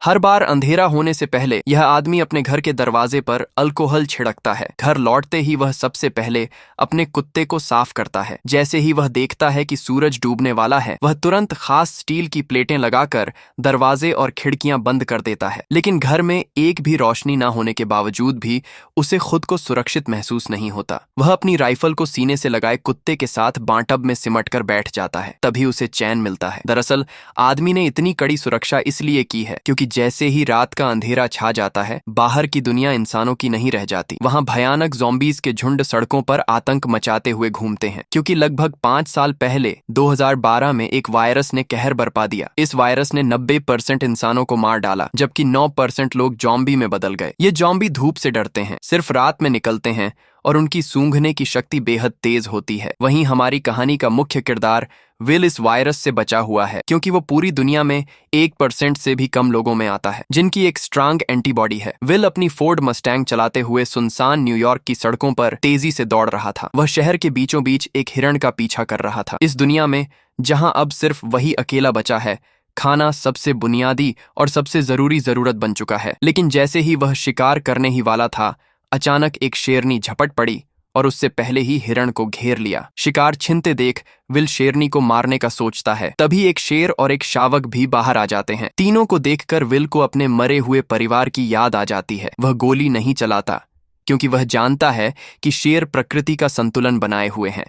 हर बार अंधेरा होने से पहले यह आदमी अपने घर के दरवाजे पर अल्कोहल छिड़कता है। घर लौटते ही वह सबसे पहले अपने कुत्ते को साफ करता है। जैसे ही वह देखता है कि सूरज डूबने वाला है, वह तुरंत खास स्टील की प्लेटें लगाकर दरवाजे और खिड़कियां बंद कर देता है। लेकिन घर में एक भी रोशनी न होने के बावजूद भी उसे खुद को सुरक्षित महसूस नहीं होता। वह अपनी राइफल को सीने से लगाए कुत्ते के साथ बांटब में सिमट कर बैठ जाता है। तभी उसे चैन मिलता है। दरअसल आदमी ने इतनी कड़ी सुरक्षा इसलिए की है क्योंकि जैसे ही रात का अंधेरा छा जाता है, बाहर की दुनिया इंसानों की नहीं रह जाती। वहां भयानक ज़ॉम्बीज़ के झुंड सड़कों पर आतंक मचाते हुए घूमते हैं। क्योंकि लगभग 5 साल पहले 2012 में एक वायरस ने कहर बरपा दिया। इस वायरस ने 90% इंसानों को मार डाला, जबकि 9% लोग ज़ॉम्बी में बदल गए। ये ज़ॉम्बी धूप से डरते हैं, सिर्फ रात में निकलते हैं और उनकी सूंघने की शक्ति बेहद तेज होती है। वहीं हमारी कहानी का मुख्य किरदार विल इस वायरस से बचा हुआ है, क्योंकि वो पूरी दुनिया में 1% से भी कम लोगों में आता है जिनकी एक स्ट्रांग एंटीबॉडी है। विल अपनी फोर्ड मस्टैंग चलाते हुए सुनसान न्यूयॉर्क की सड़कों पर तेजी से दौड़ रहा था। वह शहर के बीचों बीच एक हिरण का पीछा कर रहा था। इस दुनिया में जहां अब सिर्फ वही अकेला बचा है, खाना सबसे बुनियादी और सबसे जरूरी जरूरत बन चुका है। लेकिन जैसे ही वह शिकार करने ही वाला था, अचानक एक शेरनी झपट पड़ी और उससे पहले ही हिरण को घेर लिया। शिकार छिनते देख विल शेरनी को मारने का सोचता है। तभी एक शेर और एक शावक भी बाहर आ जाते हैं। तीनों को देखकर विल को अपने मरे हुए परिवार की याद आ जाती है। वह गोली नहीं चलाता, क्योंकि वह जानता है कि शेर प्रकृति का संतुलन बनाए हुए हैं।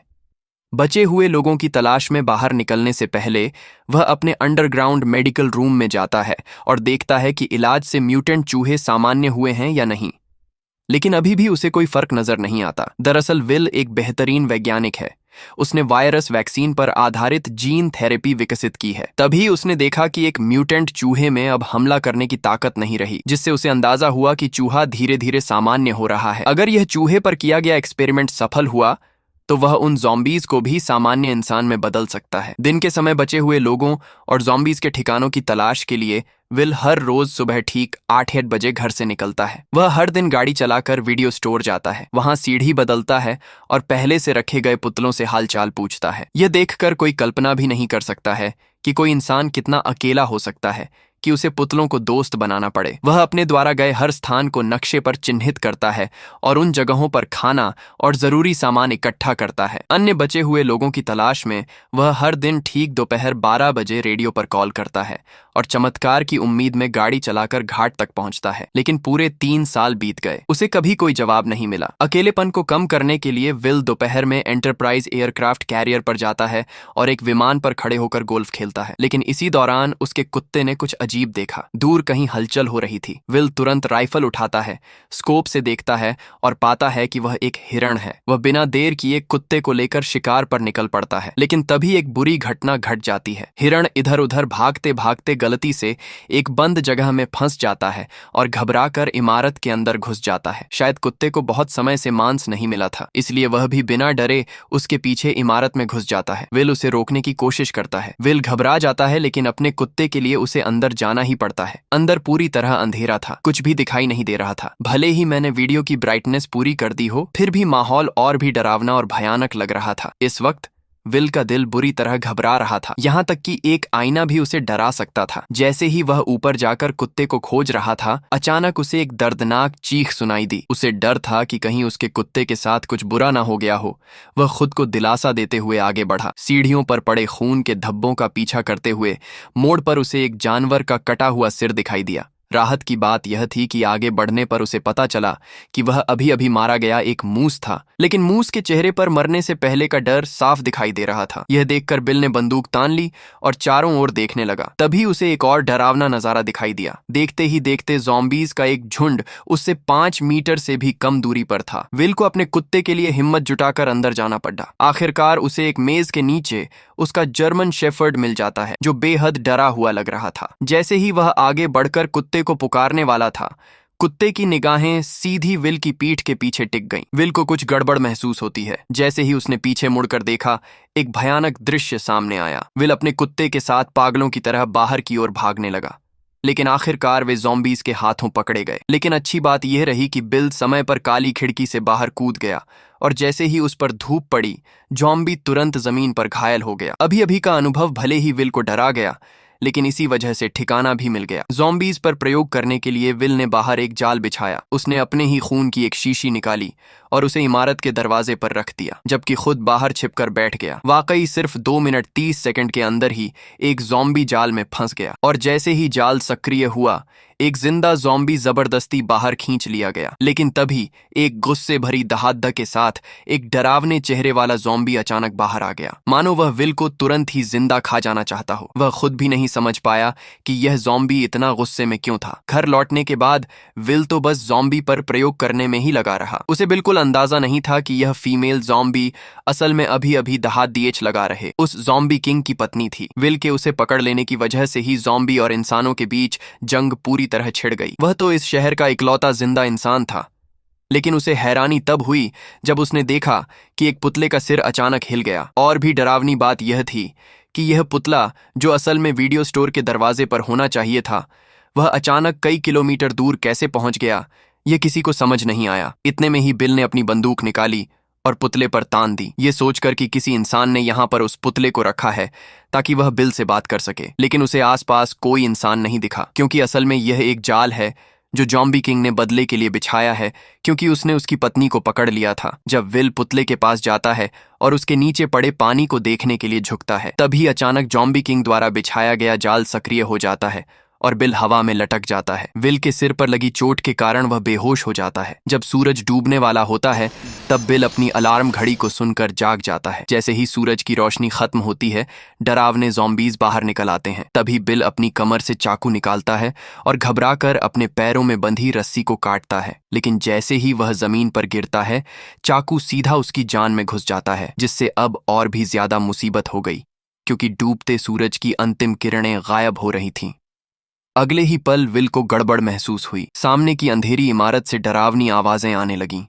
बचे हुए लोगों की तलाश में बाहर निकलने से पहले वह अपने अंडरग्राउंड मेडिकल रूम में जाता है और देखता है कि इलाज से म्यूटेंट चूहे सामान्य हुए हैं या नहीं। लेकिन अभी भी उसे कोई फर्क नजर नहीं आता। दरअसल विल एक बेहतरीन वैज्ञानिक है। उसने वायरस वैक्सीन पर आधारित जीन थेरेपी विकसित की है। तभी उसने देखा कि एक म्यूटेंट चूहे में अब हमला करने की ताकत नहीं रही, जिससे उसे अंदाजा हुआ कि चूहा धीरे धीरे सामान्य हो रहा है। अगर यह चूहे पर किया गया एक्सपेरिमेंट सफल हुआ तो वह उन ज़ॉम्बीज़ को भी सामान्य इंसान में बदल सकता है। दिन के समय बचे हुए लोगों और ज़ॉम्बीज़ के ठिकानों की तलाश के लिए विल हर रोज सुबह ठीक 8 बजे घर से निकलता है। वह हर दिन गाड़ी चलाकर वीडियो स्टोर जाता है, वहां सीढ़ी बदलता है और पहले से रखे गए पुतलों से हालचाल पूछता है। यह देखकर कोई कल्पना भी नहीं कर सकता है कि कोई इंसान कितना अकेला हो सकता है कि उसे पुतलों को दोस्त बनाना पड़े। वह अपने द्वारा गए हर स्थान को नक्शे पर चिन्हित करता है और उन जगहों पर खाना और जरूरी सामान इकट्ठा करता है। अन्य बचे हुए लोगों की तलाश में वह हर दिन ठीक दोपहर 12 बजे रेडियो पर कॉल करता है और चमत्कार की उम्मीद में गाड़ी चलाकर घाट तक पहुंचता है। लेकिन पूरे 3 साल बीत गए, उसे कभी कोई जवाब नहीं मिला। अकेलेपन को कम करने के लिए विल दोपहर में एंटरप्राइज एयरक्राफ्ट कैरियर पर जाता है और एक विमान पर खड़े होकर गोल्फ खेलता है। लेकिन इसी दौरान उसके कुत्ते ने कुछ अजीब देखा। दूर कहीं हलचल हो रही थी। विल तुरंत राइफल उठाता है, स्कोप से देखता है और पाता है कि वह एक हिरण है। वह बिना देर किए कुत्ते को लेकर शिकार पर निकल पड़ता है। लेकिन तभी एक बुरी घटना घट जाती है। हिरण इधर उधर भागते भागते गलती से एक बंद जगह में फंस जाता है और घबराकर इमारत के अंदर घुस जाता है। शायद कुत्ते को बहुत समय से मांस नहीं मिला था, इसलिए वह भी बिना डरे उसके पीछे इमारत में घुस जाता है। विल उसे रोकने की कोशिश करता है। विल घबरा जाता है, लेकिन अपने कुत्ते के लिए उसे अंदर जाना ही पड़ता है। अंदर पूरी तरह अंधेरा था, कुछ भी दिखाई नहीं दे रहा था। भले ही मैंने वीडियो की ब्राइटनेस पूरी कर दी हो, फिर भी माहौल और भी डरावना और भयानक लग रहा था। इस वक्त विल का दिल बुरी तरह घबरा रहा था, यहाँ तक कि एक आईना भी उसे डरा सकता था। जैसे ही वह ऊपर जाकर कुत्ते को खोज रहा था, अचानक उसे एक दर्दनाक चीख सुनाई दी। उसे डर था कि कहीं उसके कुत्ते के साथ कुछ बुरा ना हो गया हो। वह खुद को दिलासा देते हुए आगे बढ़ा, सीढ़ियों पर पड़े खून के धब्बों का पीछा करते हुए। मोड़ पर उसे एक जानवर का कटा हुआ सिर दिखाई दिया। राहत की बात यह थी कि आगे बढ़ने पर उसे पता चला कि वह अभी अभी मारा गया एक मूस था। लेकिन मूस के चेहरे पर मरने से पहले का डर साफ दिखाई दे रहा था। यह देखकर बिल ने बंदूक तान ली और चारों ओर देखने लगा। तभी उसे एक और डरावना नजारा दिखाई दिया। देखते ही देखते ज़ॉम्बीज़ का एक झुंड उससे 5 मीटर से भी कम दूरी पर था। विल को अपने कुत्ते के लिए हिम्मत जुटाकर अंदर जाना पड़ा। आखिरकार उसे एक मेज के नीचे उसका जर्मन शेफर्ड मिल जाता है, जो बेहद डरा हुआ लग रहा था। जैसे ही वह आगे बढ़कर कुत्ते को पुकारने वाला था, कुत्ते की निगाहें सीधी विल की पीठ के पीछे टिक गईं। विल को कुछ गड़बड़ महसूस होती है। जैसे ही उसने पीछे मुड़कर देखा, एक भयानक दृश्य सामने आया। विल अपने कुत्ते के साथ पागलों की तरह बाहर की ओर भागने लगा, लेकिन आखिरकार वे ज़ॉम्बीज़ के हाथों पकड़े गए। लेकिन अच्छी बात यह रही कि बिल समय पर काली खिड़की से बाहर कूद गया और जैसे ही उस पर धूप पड़ी, ज़ॉम्बी तुरंत जमीन पर घायल हो गया। अभी अभी का अनुभव भले ही विल को डरा गया, लेकिन इसी वजह से ठिकाना भी मिल गया। ज़ॉम्बीज पर प्रयोग करने के लिए विल ने बाहर एक जाल बिछाया। उसने अपने ही खून की एक शीशी निकाली और उसे इमारत के दरवाजे पर रख दिया, जबकि खुद बाहर छिपकर बैठ गया। वाकई सिर्फ 2 मिनट 30 सेकंड के अंदर ही एक ज़ॉम्बी जाल में फंस गया, और जैसे ही जाल सक्रिय हुआ एक जिंदा ज़ॉम्बी जबरदस्ती बाहर खींच लिया गया। लेकिन तभी एक गुस्से भरी दहाड़ के साथ एक डरावने चेहरे वाला ज़ॉम्बी अचानक बाहर आ गया, मानो वह विल को तुरंत ही जिंदा खा जाना चाहता हो। वह खुद भी नहीं समझ पाया कि यह ज़ॉम्बी इतना गुस्से में क्यों था। घर लौटने के बाद विल तो बस ज़ॉम्बी पर प्रयोग करने में ही लगा रहा। उसे बिल्कुल अंदाजा नहीं था कि यह फीमेल ज़ॉम्बी असल में अभी अभी दहाड़ लगा रहे उस ज़ॉम्बी किंग की पत्नी थी। विल के उसे पकड़ लेने की वजह से ही ज़ॉम्बी और इंसानों के बीच जंग पूरी तरह छिड़ गई। वह तो इस शहर का इकलौता जिंदा इंसान था, लेकिन उसे हैरानी तब हुई जब उसने देखा कि एक पुतले का सिर अचानक हिल गया। और भी डरावनी बात यह थी कि यह पुतला, जो असल में वीडियो स्टोर के दरवाजे पर होना चाहिए था, वह अचानक कई किलोमीटर दूर कैसे पहुंच गया, यह किसी को समझ नहीं आया। इतने में ही बिल ने अपनी बंदूक निकाली और पुतले पर तान दी, ये सोचकर कि किसी इंसान ने यहाँ पर उस पुतले को रखा है ताकि वह बिल से बात कर सके। लेकिन उसे आसपास कोई इंसान नहीं दिखा, क्योंकि असल में यह एक जाल है जो ज़ॉम्बी किंग ने बदले के लिए बिछाया है, क्योंकि उसने उसकी पत्नी को पकड़ लिया था। जब विल पुतले के पास जाता है और उसके नीचे पड़े पानी को देखने के लिए झुकता है, तभी अचानक ज़ॉम्बी किंग द्वारा बिछाया गया जाल सक्रिय हो जाता है और बिल हवा में लटक जाता है। विल के सिर पर लगी चोट के कारण वह बेहोश हो जाता है। जब सूरज डूबने वाला होता है तब बिल अपनी अलार्म घड़ी को सुनकर जाग जाता है। जैसे ही सूरज की रोशनी खत्म होती है, डरावने ज़ॉम्बीज बाहर निकल आते हैं। तभी बिल अपनी कमर से चाकू निकालता है और घबराकर अपने पैरों में बंधी रस्सी को काटता है। लेकिन जैसे ही वह जमीन पर गिरता है, चाकू सीधा उसकी जान में घुस जाता है, जिससे अब और भी ज्यादा मुसीबत हो गई, क्योंकि डूबते सूरज की अंतिम किरणें गायब हो रही थीं। अगले ही पल विल को गड़बड़ महसूस हुई। सामने की अंधेरी इमारत से डरावनी आवाजें आने लगीं।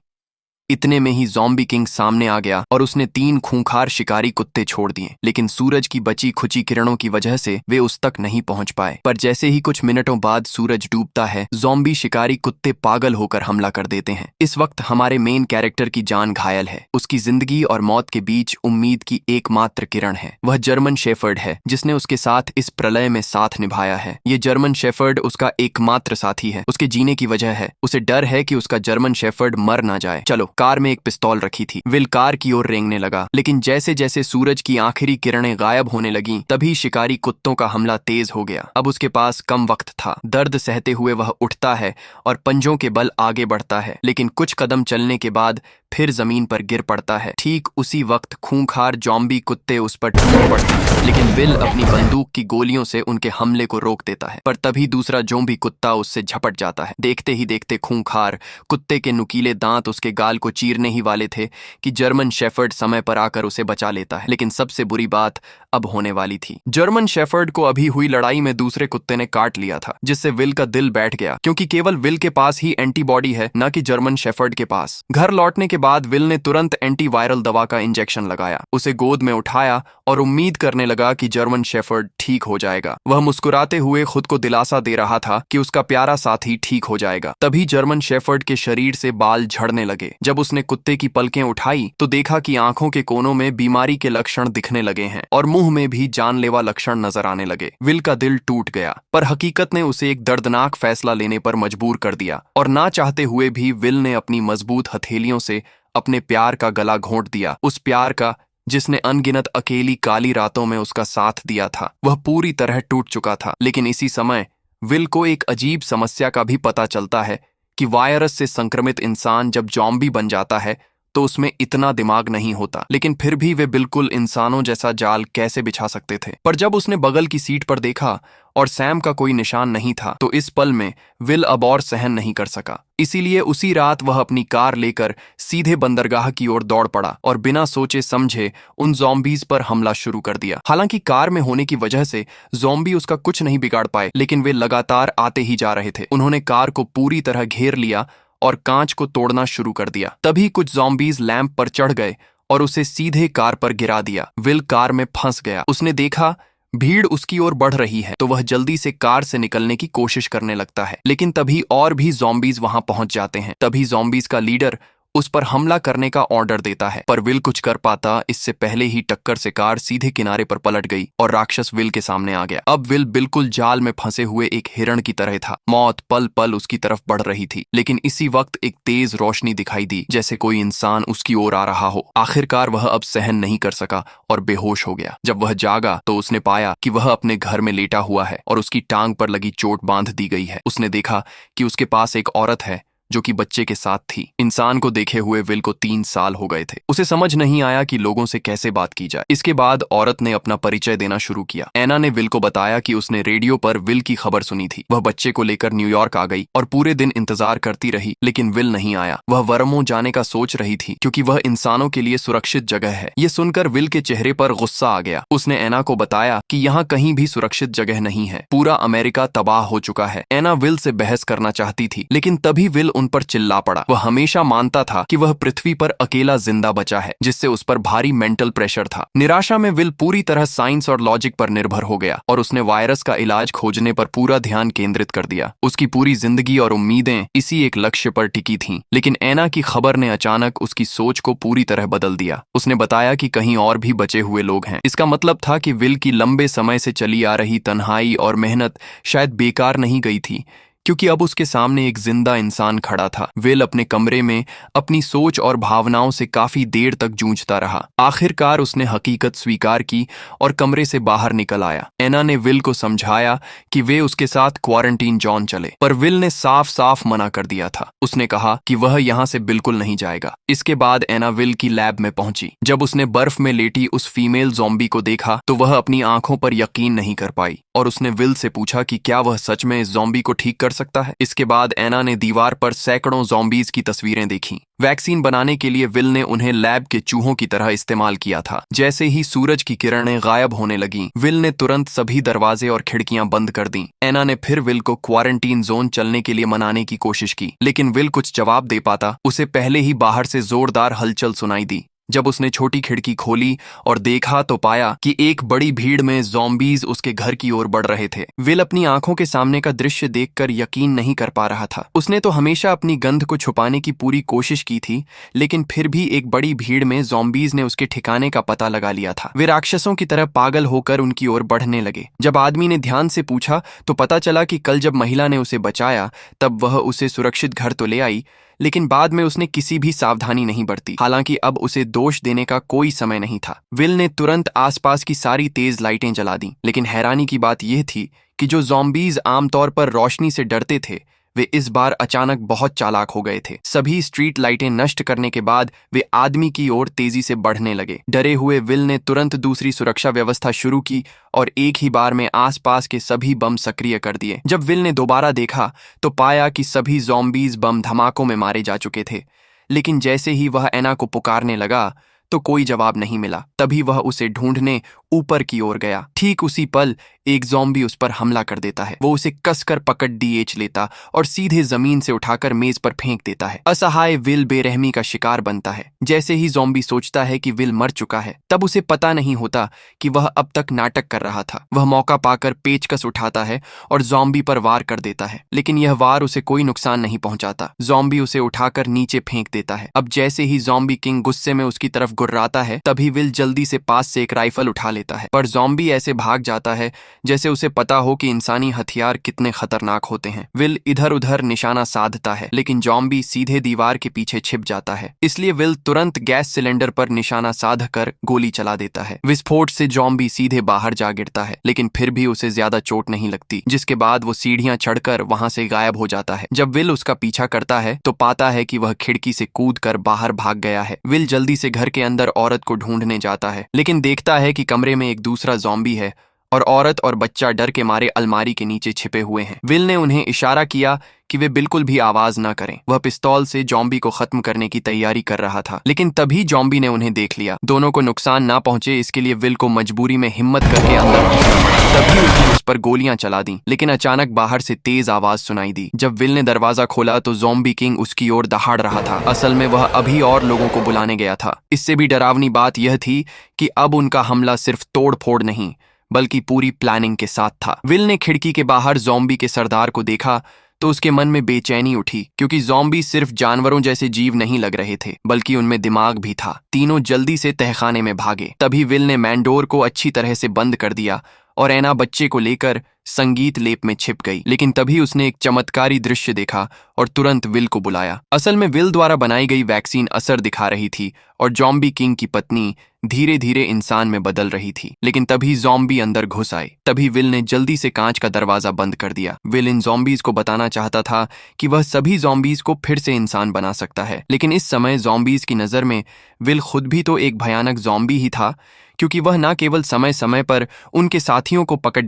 इतने में ही ज़ॉम्बी किंग सामने आ गया और उसने 3 खूंखार शिकारी कुत्ते छोड़ दिए, लेकिन सूरज की बची खुची किरणों की वजह से वे उस तक नहीं पहुंच पाए। पर जैसे ही कुछ मिनटों बाद सूरज डूबता है, ज़ॉम्बी शिकारी कुत्ते पागल होकर हमला कर देते हैं। इस वक्त हमारे मेन कैरेक्टर की जान घायल है। उसकी जिंदगी और मौत के बीच उम्मीद की एकमात्र किरण है। वह जर्मन शेफर्ड है, जिसने उसके साथ इस प्रलय में साथ निभाया है। ये जर्मन शेफर्ड उसका एकमात्र साथी है। उसके जीने की वजह है, उसे डर है कि उसका जर्मन शेफर्ड मर ना जाए। चलो, कार में एक पिस्तौल रखी थी। विल कार की ओर रेंगने लगा, लेकिन जैसे जैसे सूरज की आखिरी किरणें गायब होने लगीं, तभी शिकारी कुत्तों का हमला तेज हो गया। अब उसके पास कम वक्त था। दर्द सहते हुए वह उठता है और पंजों के बल आगे बढ़ता है, लेकिन कुछ कदम चलने के बाद फिर जमीन पर गिर पड़ता है। ठीक उसी वक्त खूंखार ज़ॉम्बी कुत्ते उस पर टूट पड़ते हैं, लेकिन विल अपनी बंदूक की गोलियों से उनके हमले को रोक देता है। पर तभी दूसरा ज़ॉम्बी कुत्ता उससे झपट जाता है। देखते ही देखते खूंखार कुत्ते के नुकीले दांत उसके गाल को चीरने ही वाले थे कि जर्मन शेफर्ड समय पर आकर उसे बचा लेता है। लेकिन सबसे बुरी बात अब होने वाली थी। जर्मन शेफर्ड को अभी हुई लड़ाई में दूसरे कुत्ते ने काट लिया था, जिससे विल का दिल बैठ गया, क्योंकि केवल विल के पास ही एंटीबॉडी है, न कि जर्मन शेफर्ड के पास। घर लौटने के बाद विल ने तुरंत एंटीवायरल दवा का इंजेक्शन लगाया, उसे गोद में उठाया और उम्मीद करने लगा कि जर्मन शेफर्ड ठीक हो जाएगा। वह मुस्कुराते हुए खुद को दिलासा दे रहा था कि उसका प्यारा साथी ठीक हो जाएगा। तभी जर्मन शेफर्ड के शरीर से बाल झड़ने लगे। जब उसने कुत्ते की पलकें उठाई तो देखा कि आंखों के कोनों में बीमारी के लक्षण दिखने लगे हैं और मुंह में भी जानलेवा लक्षण नजर आने लगे। विल का दिल टूट गया, पर हकीकत ने उसे एक दर्दनाक फैसला लेने पर मजबूर कर दिया, और ना चाहते हुए भी विल ने अपनी मजबूत हथेलियों से अपने प्यार का गला घोंट दिया। उस प्यार का जिसने अनगिनत अकेली काली रातों में उसका साथ दिया था। वह पूरी तरह टूट चुका था। लेकिन इसी समय विल को एक अजीब समस्या का भी पता चलता है कि वायरस से संक्रमित इंसान जब ज़ॉम्बी बन जाता है तो उसमें इतना दिमाग नहीं होता, लेकिन फिर भी वे बिल्कुल इंसानों जैसा जाल कैसे बिछा सकते थे। पर जब उसने बगल की सीट पर देखा और सैम का कोई निशान नहीं था, तो इस पल में विल अब और सहन नहीं कर सका। इसीलिए उसी रात वह अपनी कार लेकर सीधे बंदरगाह की ओर दौड़ पड़ा और बिना सोचे समझे उन ज़ॉम्बीज पर हमला शुरू कर दिया। हालांकि कार में होने की वजह से ज़ॉम्बी उसका कुछ नहीं बिगाड़ पाए, लेकिन वे लगातार आते ही जा रहे थे। उन्होंने कार को पूरी तरह घेर लिया और कांच को तोड़ना शुरू कर दिया। तभी कुछ ज़ॉम्बीज लैंप पर चढ़ गए और उसे सीधे कार पर गिरा दिया। विल कार में फंस गया। उसने देखा भीड़ उसकी ओर बढ़ रही है, तो वह जल्दी से कार से निकलने की कोशिश करने लगता है, लेकिन तभी और भी ज़ॉम्बीज वहां पहुंच जाते हैं। तभी ज़ॉम्बीज का लीडर उस पर हमला करने का ऑर्डर देता है, पर विल कुछ कर पाता इससे पहले ही टक्कर से कार सीधे किनारे पर पलट गई और राक्षस विल के सामने आ गया। अब विल बिल्कुल जाल में फंसे हुए एक हिरण की तरह था। मौत पल पल उसकी तरफ बढ़ रही थी, लेकिन इसी वक्त एक तेज रोशनी दिखाई दी, जैसे कोई इंसान उसकी ओर आ रहा हो। आखिरकार वह अब सहन नहीं कर सका और बेहोश हो गया। जब वह जागा तो उसने पाया कि वह अपने घर में लेटा हुआ है और उसकी टांग पर लगी चोट बांध दी गई है। उसने देखा कि उसके पास एक औरत है जो कि बच्चे के साथ थी। इंसान को देखे हुए विल को 3 साल हो गए थे। उसे समझ नहीं आया कि लोगों से कैसे बात की जाए। इसके बाद औरत ने अपना परिचय देना शुरू किया। एना ने विल को बताया कि उसने रेडियो पर विल की खबर सुनी थी। वह बच्चे को लेकर न्यूयॉर्क आ गई और पूरे दिन इंतजार करती रही, लेकिन विल नहीं आया। वह वर्मो जाने का सोच रही थी क्योंकि वह इंसानों के लिए सुरक्षित जगह है। ये सुनकर विल के चेहरे पर गुस्सा आ गया। उसने एना को बताया कि यहाँ कहीं भी सुरक्षित जगह नहीं है, पूरा अमेरिका तबाह हो चुका है। एना विल से बहस करना चाहती थी, लेकिन तभी विल उन पर चिल्ला पड़ा। वह हमेशा मानता था कि वह पृथ्वी पर अकेला जिंदा बचा है, जिससे उस पर भारी मेंटल प्रेशर था। निराशा में विल पूरी तरह साइंस और लॉजिक पर निर्भर हो गया और उसने वायरस का इलाज खोजने पर पूरा ध्यान केंद्रित कर दिया। उसकी पूरी जिंदगी और उम्मीदें इसी एक लक्ष्य पर टिकी थीं। लेकिन एना की खबर ने अचानक उसकी सोच को पूरी तरह बदल दिया। उसने बताया कि कहीं और भी बचे हुए लोग हैं। इसका मतलब था कि विल की लंबे समय से चली आ रही तन्हाई और मेहनत शायद बेकार नहीं गई थी, क्योंकि अब उसके सामने एक जिंदा इंसान खड़ा था। विल अपने कमरे में अपनी सोच और भावनाओं से काफी देर तक जूझता रहा। आखिरकार उसने हकीकत स्वीकार की और कमरे से बाहर निकल आया। एना ने विल को समझाया कि वे उसके साथ क्वारंटीन जोन चले, पर विल ने साफ साफ मना कर दिया था। उसने कहा कि वह यहाँ से बिल्कुल नहीं जाएगा। इसके बाद एना विल की लैब में पहुंची। जब उसने बर्फ में लेटी उस फीमेल ज़ॉम्बी को देखा तो वह अपनी आंखों पर यकीन नहीं कर पाई और उसने विल से पूछा कि क्या वह सच में इस ज़ॉम्बी को ठीक कर सकता है। इसके बाद एना ने दीवार पर सैकड़ों ज़ॉम्बीज की तस्वीरें देखीं। वैक्सीन बनाने के लिए विल ने उन्हें लैब के चूहों की तरह इस्तेमाल किया था। जैसे ही सूरज की किरणें गायब होने लगीं, विल ने तुरंत सभी दरवाजे और खिड़कियां बंद कर दीं। एना ने फिर विल को क्वारंटीन जोन चलने के लिए मनाने की कोशिश की, लेकिन विल कुछ जवाब दे पाता उसे पहले ही बाहर से जोरदार हलचल सुनाई दी। जब उसने छोटी खिड़की खोली और देखा तो पाया कि एक बड़ी भीड़ में ज़ॉम्बीज उसके घर की ओर बढ़ रहे थे। विल अपनी आंखों के सामने का दृश्य देखकर यकीन नहीं कर पा रहा था। उसने तो हमेशा अपनी गंध को छुपाने की पूरी कोशिश की थी, लेकिन फिर भी एक बड़ी भीड़ में ज़ॉम्बीज ने उसके ठिकाने का पता लगा लिया था। वे राक्षसों की तरह पागल होकर उनकी ओर बढ़ने लगे। जब आदमी ने ध्यान से पूछा तो पता चला कि कल जब महिला ने उसे बचाया तब वह उसे सुरक्षित घर तो ले आई, लेकिन बाद में उसने किसी भी सावधानी नहीं बरती। हालांकि अब उसे दोष देने का कोई समय नहीं था। विल ने तुरंत आसपास की सारी तेज लाइटें जला दी, लेकिन हैरानी की बात यह थी कि जो ज़ॉम्बीज आमतौर पर रोशनी से डरते थे, वे इस बार अचानक बहुत चालाक हो गए थे। सभी स्ट्रीट लाइटें नष्ट करने के बाद वे आदमी की ओर तेजी से बढ़ने लगे। डरे हुए विल ने तुरंत दूसरी सुरक्षा व्यवस्था शुरू की और एक ही बार में आसपास के सभी बम सक्रिय कर दिए। जब विल ने दोबारा देखा तो पाया कि सभी ज़ॉम्बीज बम धमाकों में मारे जा चुके थे, लेकिन जैसे ही वह एना को पुकारने लगा तो कोई जवाब नहीं मिला। तभी वह उसे ढूंढने ऊपर की ओर गया। ठीक उसी पल एक ज़ॉम्बी उस पर हमला कर देता है। वो उसे कसकर पकड़ डीएच लेता और सीधे जमीन से उठाकर मेज पर फेंक देता है। असहाय विल बेरहमी का शिकार बनता है। जैसे ही ज़ॉम्बी सोचता है कि विल मर चुका है, तब उसे पता नहीं होता कि वह अब तक नाटक कर रहा था। वह मौका पाकर पेचकस उठाता है और ज़ॉम्बी पर वार कर देता है, लेकिन यह वार उसे कोई नुकसान नहीं पहुंचाता। ज़ॉम्बी उसे उठाकर नीचे फेंक देता है। अब जैसे ही ज़ॉम्बी किंग गुस्से में उसकी तरफ गुर्राता है, तभी विल जल्दी से पास से एक राइफल उठा लेता है, पर ज़ॉम्बी ऐसे भाग जाता है जैसे उसे पता हो कि इंसानी हथियार कितने खतरनाक होते हैं। विल इधर उधर निशाना साधता है, लेकिन ज़ॉम्बी सीधे दीवार के पीछे छिप जाता है। इसलिए विल तुरंत गैस सिलेंडर पर निशाना साध कर गोली चला देता है। विस्फोट से ज़ॉम्बी सीधे बाहर जा गिरता है, लेकिन फिर भी उसे ज्यादा चोट नहीं लगती, जिसके बाद वो सीढ़ियां चढ़कर वहां से गायब हो जाता है। जब विल उसका पीछा करता है तो पाता है कि वह खिड़की से कूदकर बाहर भाग गया है। विल जल्दी से घर के अंदर औरत को ढूंढने जाता है, लेकिन देखता है कि कमरे में एक दूसरा ज़ॉम्बी है और औरत और बच्चा डर के मारे अलमारी के नीचे छिपे हुए हैं। विल ने उन्हें इशारा किया कि वे बिल्कुल भी आवाज न करें। वह पिस्तौल से ज़ॉम्बी को खत्म करने की तैयारी कर रहा था, लेकिन तभी ज़ॉम्बी ने उन्हें देख लिया। दोनों को नुकसान ना पहुंचे इसके लिए विल को मजबूरी में हिम्मत करके अंदर घुसना पड़ा। तभी उसने उस पर गोलियां चला दी, लेकिन अचानक बाहर से तेज आवाज सुनाई दी। जब विल ने दरवाजा खोला तो ज़ॉम्बी किंग उसकी ओर दहाड़ रहा था। असल में वह अभी और लोगों को बुलाने गया था। इससे भी डरावनी बात यह थी कि अब उनका हमला सिर्फ तोड़ फोड़ नहीं बल्कि पूरी प्लानिंग के साथ था। विल ने खिड़की के बाहर ज़ॉम्बी के सरदार को देखा तो उसके मन में बेचैनी उठी, क्योंकि ज़ॉम्बी सिर्फ जानवरों जैसे जीव नहीं लग रहे थे, बल्कि उनमें दिमाग भी था। तीनों जल्दी से तहखाने में भागे। तभी विल ने मैन डोर को अच्छी तरह से बंद कर दिया और ऐना बच्चे को लेकर संगीत लेप में छिप गई। लेकिन तभी उसने एक चमत्कारी दृश्य देखा और तुरंत विल को बुलाया। असल में विल द्वारा बनाई गई वैक्सीन असर दिखा रही थी और ज़ॉम्बी किंग की पत्नी धीरे धीरे इंसान में बदल रही थी। लेकिन तभी ज़ॉम्बी अंदर घुस आए। तभी विल ने जल्दी से कांच का दरवाजा बंद कर दिया। विल इन ज़ॉम्बीज को बताना चाहता था कि वह सभी ज़ॉम्बीज को फिर से इंसान बना सकता है। लेकिन इस समय ज़ॉम्बीज की नज़र में विल खुद भी तो एक भयानक ज़ॉम्बी ही था, क्योंकि वह न केवल समय समय पर उनके साथियों को पकड़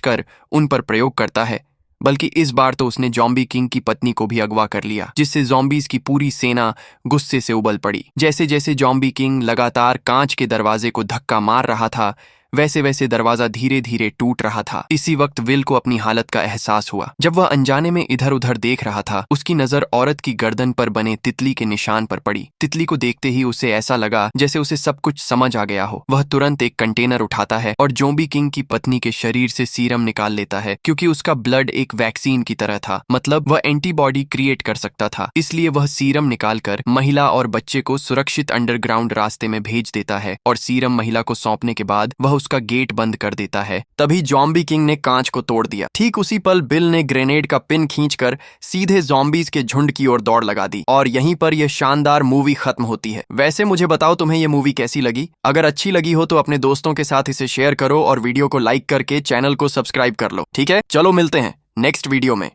कर उन पर प्रयोग करता है, बल्कि इस बार तो उसने ज़ॉम्बी किंग की पत्नी को भी अगवा कर लिया, जिससे ज़ॉम्बीज की पूरी सेना गुस्से से उबल पड़ी। जैसे जैसे ज़ॉम्बी किंग लगातार कांच के दरवाजे को धक्का मार रहा था, वैसे वैसे दरवाजा धीरे धीरे टूट रहा था। इसी वक्त विल को अपनी हालत का एहसास हुआ। जब वह अनजाने में इधर उधर देख रहा था, उसकी नजर औरत की गर्दन पर बने तितली के निशान पर पड़ी। तितली को देखते ही उसे ऐसा लगा जैसे उसे सब कुछ समझ आ गया हो। वह तुरंत एक कंटेनर उठाता है और ज़ॉम्बी किंग की पत्नी के शरीर से सीरम निकाल लेता है, क्योंकि उसका ब्लड एक वैक्सीन की तरह था, मतलब वह एंटीबॉडी क्रिएट कर सकता था। इसलिए वह सीरम निकालकर महिला और बच्चे को सुरक्षित अंडरग्राउंड रास्ते में भेज देता है और सीरम महिला को सौंपने के बाद वह उसका गेट बंद कर देता है। तभी ज़ॉम्बी किंग ने कांच को तोड़ दिया। ठीक उसी पल बिल ने ग्रेनेड का पिन खींचकर सीधे ज़ॉम्बीज के झुंड की ओर दौड़ लगा दी और यहीं पर यह शानदार मूवी खत्म होती है। वैसे मुझे बताओ तुम्हें यह मूवी कैसी लगी? अगर अच्छी लगी हो तो अपने दोस्तों के साथ इसे शेयर करो और वीडियो को लाइक करके चैनल को सब्सक्राइब कर लो। ठीक है, चलो मिलते हैं नेक्स्ट वीडियो में।